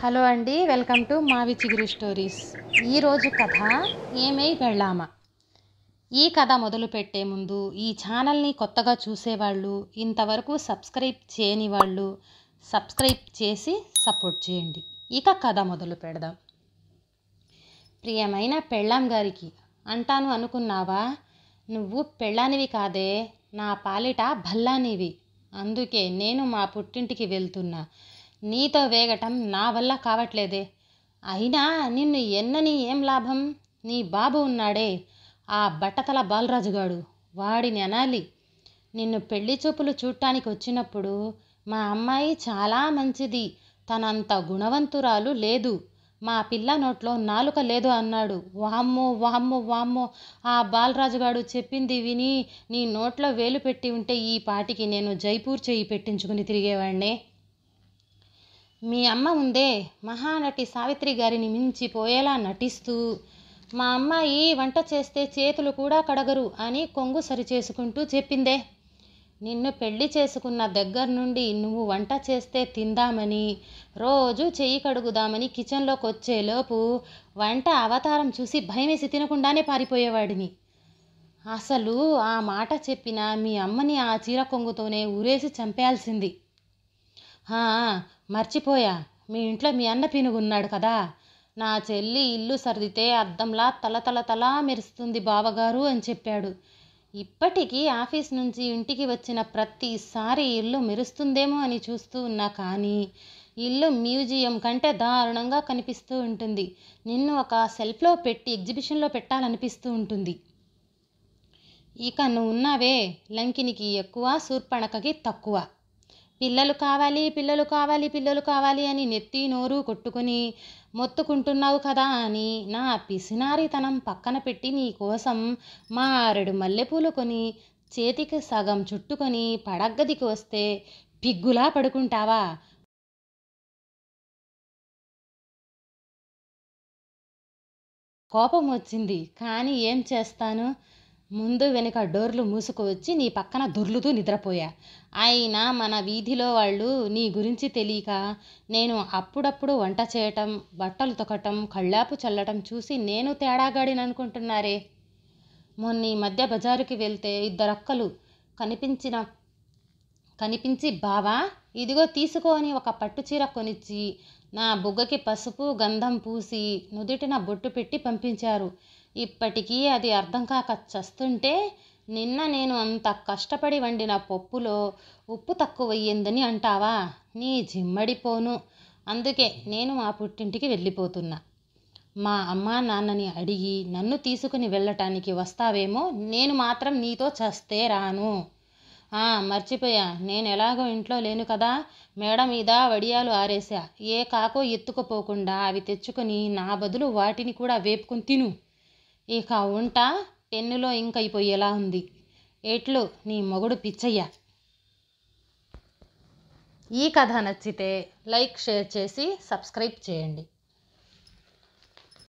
Hello అండి, welcome to మావి చిగురు స్టోరీస్. ఈరోజు కథ ఏమై పెళ్ళామా. ఈ కథ మొదలుపెట్టే ముందు ఈ ఛానల్ని కొత్తగా చూసేవాళ్ళు, ఇంతవరకు సబ్స్క్రైబ్ చేయని వాళ్ళు సబ్స్క్రైబ్ చేసి సపోర్ట్ చేయండి. ఇక కథ మొదలు పెడదాం. ప్రియమైన పెళ్ళాం గారికి అంటాను అనుకున్నావా? నువ్వు పెళ్ళానివి కాదే, నా పాలిట భల్లానివి. అందుకే నేను మా పుట్టింటికి వెళ్తున్నా. నీతో వేగటం నా వల్ల కావట్లేదే. అయినా నిన్ను ఎన్నని ఏం లాభం? నీ బాబు ఉన్నాడే, ఆ బట్టతల బాలరాజుగాడు, వాడిని అనాలి. నిన్ను పెళ్లి చూపులు చూడటానికి వచ్చినప్పుడు మా అమ్మాయి చాలా మంచిది, తనంత గుణవంతురాలు లేదు, మా పిల్ల నోట్లో నాలుక లేదు అన్నాడు. వామ్మో వామ్మో వామ్మో, ఆ బాలరాజుగాడు చెప్పింది విని నీ నోట్లో వేలు పెట్టి ఉంటే ఈ పాటికి నేను జైపూర్ చెయ్యి పెట్టించుకుని తిరిగేవాడినే. మీ అమ్మ ముందే మహానటి సావిత్రి గారిని మించిపోయేలా నటిస్తూ మా అమ్మాయి వంట చేస్తే చేతులు కూడా కడగరు అని కొంగు సరిచేసుకుంటూ చెప్పిందే. నిన్ను పెళ్లి చేసుకున్న దగ్గర నుండి నువ్వు వంట చేస్తే తిందామని, రోజు చెయ్యి కడుగుదామని కిచెన్లోకి వచ్చేలోపు వంట అవతారం చూసి భయమేసి తినకుండానే పారిపోయేవాడిని. అసలు ఆ మాట చెప్పిన మీ అమ్మని ఆ చీర కొంగుతోనే ఊరేసి చంపేయాల్సింది. మర్చిపోయా, మీ ఇంట్లో మీ అన్న పీనుగున్నాడు కదా. నా చెల్లి ఇల్లు సర్దితే అద్దంలా తల మెరుస్తుంది బావగారు అని చెప్పాడు. ఇప్పటికీ ఆఫీస్ నుంచి ఇంటికి వచ్చిన ప్రతిసారి ఇల్లు మెరుస్తుందేమో అని చూస్తూ ఉన్నా, కానీ ఇల్లు మ్యూజియం కంటే దారుణంగా కనిపిస్తూ ఉంటుంది. నిన్ను ఒక సెల్ఫ్లో పెట్టి ఎగ్జిబిషన్లో పెట్టాలనిపిస్తూ ఉంటుంది. ఇక నువ్వు ఉన్నావే, లంకినికి ఎక్కువ, శూర్పణఖకి తక్కువ. పిల్లలు కావాలి పిల్లలు కావాలి పిల్లలు కావాలి అని నెత్తి నోరు కొట్టుకొని మొత్తుకుంటున్నావు కదా అని నా పిసినారితనం పక్కన పెట్టి నీ కోసం మారెడు మల్లెపూలు కొని చేతికి సగం చుట్టుకొని పడగ్గదికి వస్తే పిగ్గులా పడుకుంటావా? కోపం వచ్చింది, కానీ ఏం చేస్తాను. ముందు వెనుక డోర్లు మూసుకువచ్చి నీ పక్కన దొర్లుతూ నిద్రపోయా. అయినా మన వీధిలో వాళ్ళు నీ గురించి తెలియక నేను అప్పుడప్పుడు వంట చేయటం, బట్టలు తొక్కటం, కళ్ళాపు చల్లటం చూసి నేను తేడాగాడిని అనుకుంటున్నారే. మొన్న ఈ మధ్య బజారుకి వెళ్తే ఇద్దరక్కలు కనిపించి బావా ఇదిగో తీసుకో అని ఒక పట్టుచీర కొనిచ్చి నా బుగ్గకి పసుపు గంధం పూసి నుదుటిన బొట్టు పెట్టి పంపించారు. ఇప్పటికీ అది అర్థం కాక చస్తుంటే, నిన్న నేను అంత కష్టపడి వండిన పప్పులో ఉప్పు తక్కువయ్యిందని అంటావా? నీ జిమ్మడిపోను. అందుకే నేను మా పుట్టింటికి వెళ్ళిపోతున్నా. మా అమ్మా నాన్నని అడిగి నన్ను తీసుకుని వెళ్ళటానికి వస్తావేమో, నేను మాత్రం నీతో చస్తే రాను. మర్చిపోయా, నేను ఎలాగో ఇంట్లో లేను కదా, మేడ మీద వడియాలు ఆరేసా. ఏ కాకో ఎత్తుకుపోకుండా అవి తెచ్చుకొని నా బదులు వాటిని కూడా వేపుకొని తిను. ఇక ఉంటా, పెన్నులో ఇంక అయిపోయేలా ఉంది. ఎట్లు నీ మొగుడు పిచ్చయ్య. ఈ కథ నచ్చితే లైక్, షేర్ చేసి సబ్స్క్రైబ్ చేయండి.